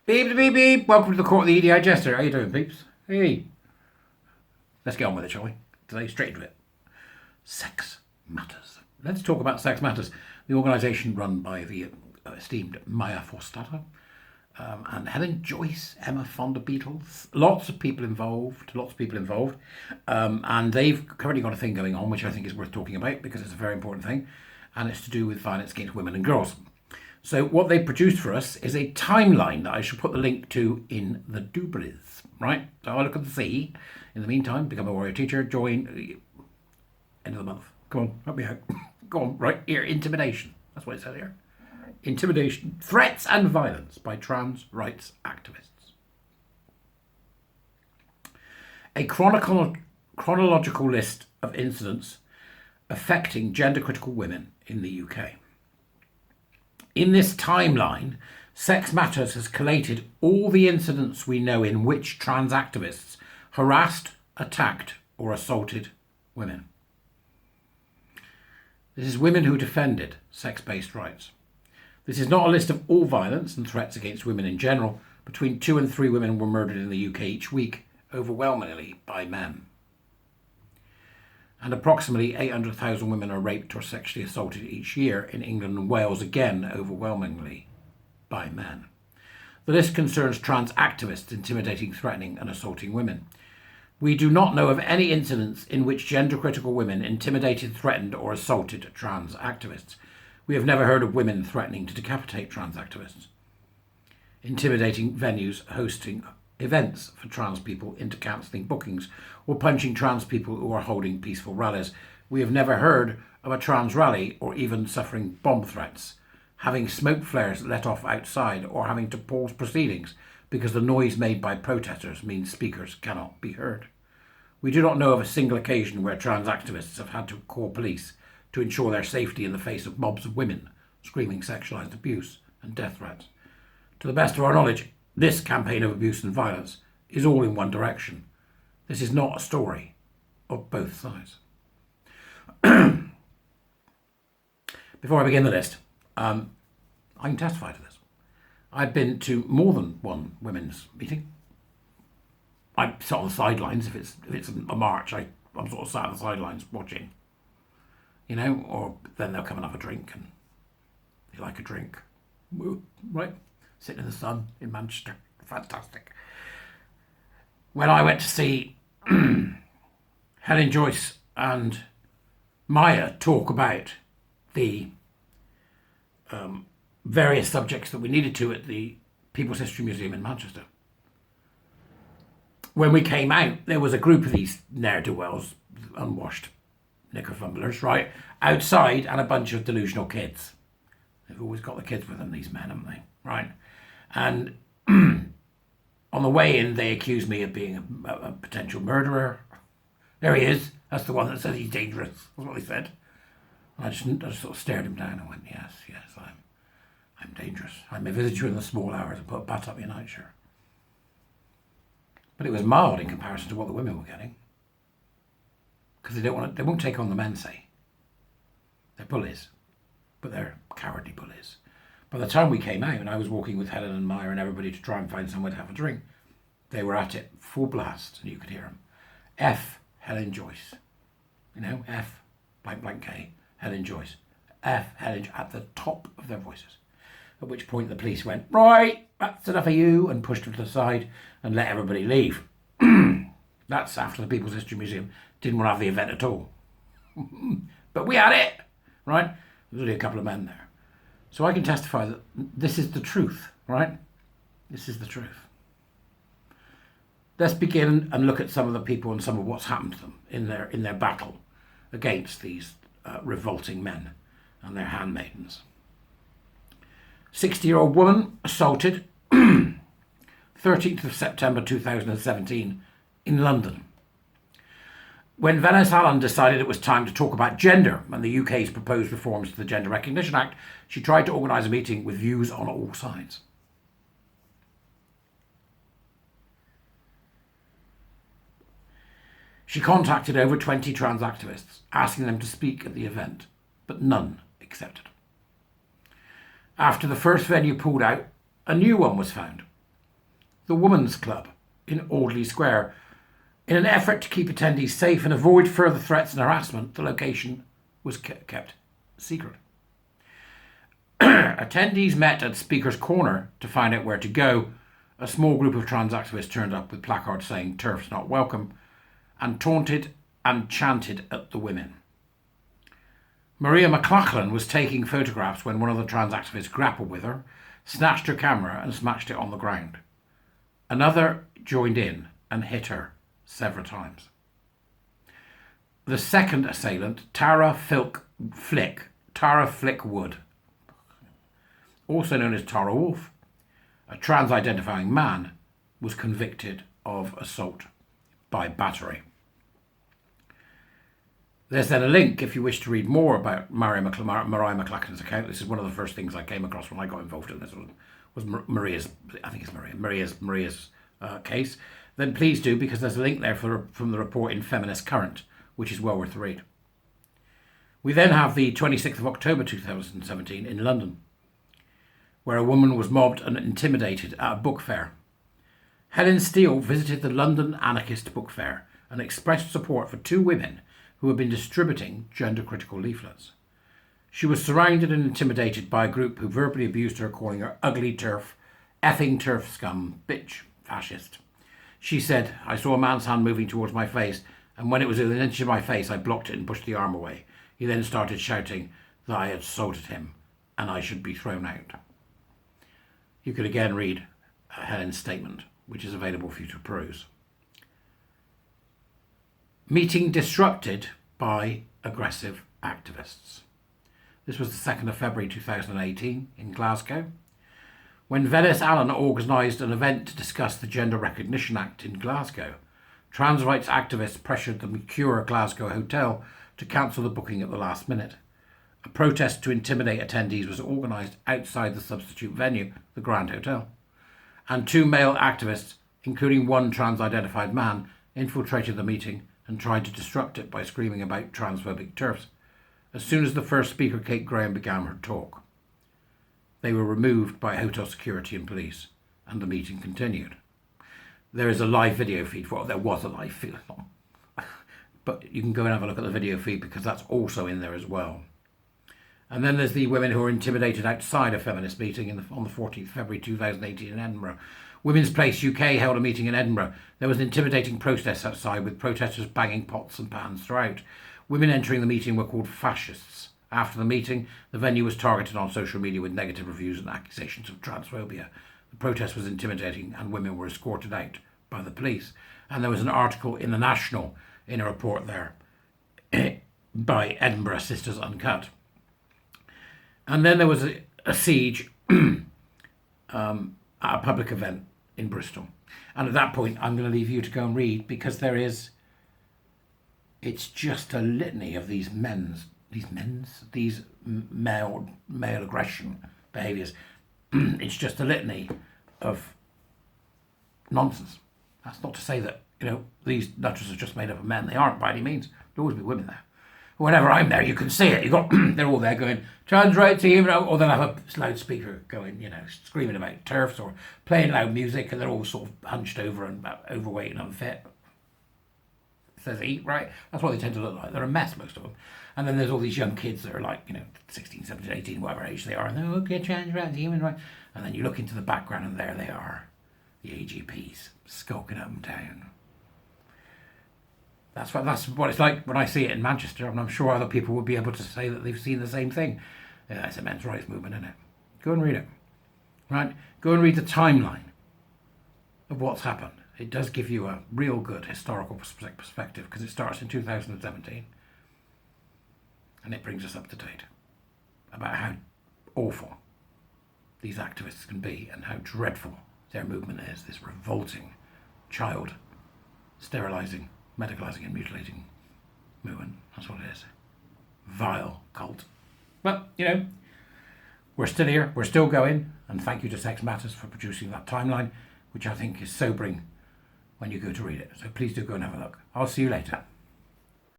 Beep, beep, beep. Welcome to the court of the EDI Jester. How you doing, peeps? Hey. Let's get on with it, shall we? Today, straight into it. Sex Matters. Let's talk about Sex Matters, the organisation run by the esteemed Maya Forstater and Helen Joyce, Emma Fonda Beatles. Lots of people involved. And they've currently got a thing going on, which I think is worth talking about because it's a very important thing. And it's to do with violence against women and girls. So what they produced for us is a timeline that I shall put the link to in the doobries, right? So I look at the C. In the meantime, become a warrior teacher, join, end of the month. Come on, help me out. Go on, right here, intimidation. That's what it says here. Intimidation, threats and violence by trans rights activists. A chronological list of incidents affecting gender-critical women in the UK. In this timeline, Sex Matters has collated all the incidents we know in which trans activists harassed, attacked, or assaulted women. This is women who defended sex-based rights. This is not a list of all violence and threats against women in general. Between 2 and 3 women were murdered in the UK each week, overwhelmingly by men. And approximately 800,000 women are raped or sexually assaulted each year in England and Wales, again overwhelmingly by men. The list concerns trans activists intimidating, threatening and assaulting women. We do not know of any incidents in which gender-critical women intimidated, threatened or assaulted trans activists. We have never heard of women threatening to decapitate trans activists, intimidating venues hosting events for trans people into cancelling bookings, or punching trans people who are holding peaceful rallies. We have never heard of a trans rally or even suffering bomb threats, having smoke flares let off outside, or having to pause proceedings because the noise made by protesters means speakers cannot be heard. We do not know of a single occasion where trans activists have had to call police to ensure their safety in the face of mobs of women screaming sexualised abuse and death threats. To the best of our knowledge, this campaign of abuse and violence is all in one direction. This is not a story of both sides. Before I begin the list, I can testify to this. I've been to more than one women's meeting. I'm sat on the sidelines. If it's a march, I'm sort of sat on the sidelines watching. Or then they'll come and have a drink, and they like a drink. Right? Sitting in the sun in Manchester. Fantastic. When I went to see Helen Joyce and Maya talk about the various subjects that we needed to at the People's History Museum in Manchester, when we came out, there was a group of these ne'er-do-wells, unwashed knicker-fumblers, right, outside, and a bunch of delusional kids. They've always got the kids with them, these men, haven't they? Right? And on the way in, they accused me of being a potential murderer. There he is. That's the one that says he's dangerous. That's what they said. And I just sort of stared him down and went, yes, I'm dangerous. I may visit you in the small hours and put a bat up your nightshirt. But it was mild in comparison to what the women were getting. Because they won't take on the men, say. They're bullies. But they're cowardly bullies. By the time we came out, and I was walking with Helen and Maya and everybody to try and find somewhere to have a drink, they were at it full blast, and you could hear them. F. Helen Joyce. F. blank blank K. Helen Joyce. F. Helen at the top of their voices. At which point the police went, right, that's enough of you, and pushed them to the side and let everybody leave. That's after the People's History Museum didn't want to have the event at all. But we had it, right? There was only a couple of men there. So I can testify that this is the truth, right? This is the truth. Let's begin and look at some of the people and some of what's happened to them in their battle against these revolting men and their handmaidens. 60-year-old woman assaulted 13th of September 2017 in London. When Venice Allen decided it was time to talk about gender and the UK's proposed reforms to the Gender Recognition Act, she tried to organise a meeting with views on all sides. She contacted over 20 trans activists, asking them to speak at the event, but none accepted. After the first venue pulled out, a new one was found the Women's Club in Audley Square. In an effort to keep attendees safe and avoid further threats and harassment, the location was kept secret. Attendees met at Speaker's Corner to find out where to go. A small group of trans activists turned up with placards saying "TERFs not welcome" and taunted and chanted at the women. Maria MacLaren was taking photographs when one of the trans activists grappled with her, snatched her camera and smashed it on the ground. Another joined in and hit her several times. The second assailant, Tara Flickwood, also known as Tara Wolf, a trans-identifying man, was convicted of assault by battery. There's then a link if you wish to read more about Maria MacLaren's account. This is one of the first things I came across when I got involved in this. Was Maria's, I think it's Maria's case. Then please do, because there's a link there from the report in Feminist Current, which is well worth the read. We then have the 26th of October 2017 in London, where a woman was mobbed and intimidated at a book fair. Helen Steele visited the London Anarchist Book Fair and expressed support for two women who had been distributing gender-critical leaflets. She was surrounded and intimidated by a group who verbally abused her, calling her ugly TERF, effing TERF scum, bitch, fascist. She said, "I saw a man's hand moving towards my face, and when it was within an inch of my face, I blocked it and pushed the arm away. He then started shouting that I had assaulted him and I should be thrown out." You could again read Helen's statement, which is available for you to peruse. Meeting disrupted by aggressive activists. This was the 2nd of February 2018 in Glasgow, when Venice Allen organised an event to discuss the Gender Recognition Act in Glasgow. Trans rights activists pressured the Mercure Glasgow Hotel to cancel the booking at the last minute. A protest to intimidate attendees was organised outside the substitute venue, the Grand Hotel, and two male activists, including one trans-identified man, infiltrated the meeting and tried to disrupt it by screaming about transphobic TERFs. As soon as the first speaker, Kate Graham, began her talk, they were removed by hotel security and police, and the meeting continued. There is a live video feed for it. There was a live feed, but you can go and have a look at the video feed because that's also in there as well. And then there's the women who were intimidated outside a feminist meeting on the 14th February 2018 in Edinburgh. Women's Place UK held a meeting in Edinburgh. There was an intimidating protest outside with protesters banging pots and pans throughout. Women entering the meeting were called fascists. After the meeting, the venue was targeted on social media with negative reviews and accusations of transphobia. The protest was intimidating and women were escorted out by the police. And there was an article in The National in a report there by Edinburgh Sisters Uncut. And then there was a siege at a public event in Bristol. And at that point, I'm going to leave you to go and read, because it's just a litany of these male aggression behaviours. It's just a litany of nonsense. That's not to say that, these nutters are just made up of men. They aren't by any means. There'll always be women there. Whenever I'm there, you can see it. They're all there going, trans rights, or they'll have a loudspeaker going, screaming about TERFs or playing loud music, and they're all sort of hunched over and overweight and unfit. It says eat, right? That's what they tend to look like. They're a mess, most of them. And then there's all these young kids that are like, 16, 17, 18, whatever age they are, and they're, okay, trans rights, human rights. And then you look into the background, and there they are, the AGPs, skulking up and down. That's what it's like when I see it in Manchester, and I'm sure other people will be able to say that they've seen the same thing. Yeah, it's a men's rights movement, isn't it? Go and read it. Right? Go and read the timeline of what's happened. It does give you a real good historical perspective, because it starts in 2017 and it brings us up to date about how awful these activists can be and how dreadful their movement is, this revolting child sterilising, medicalising and mutilating movement. That's what it is. Vile cult. But, we're still here, we're still going, and thank you to SexMatters for producing that timeline, which I think is sobering when you go to read it. So please do go and have a look. I'll see you later.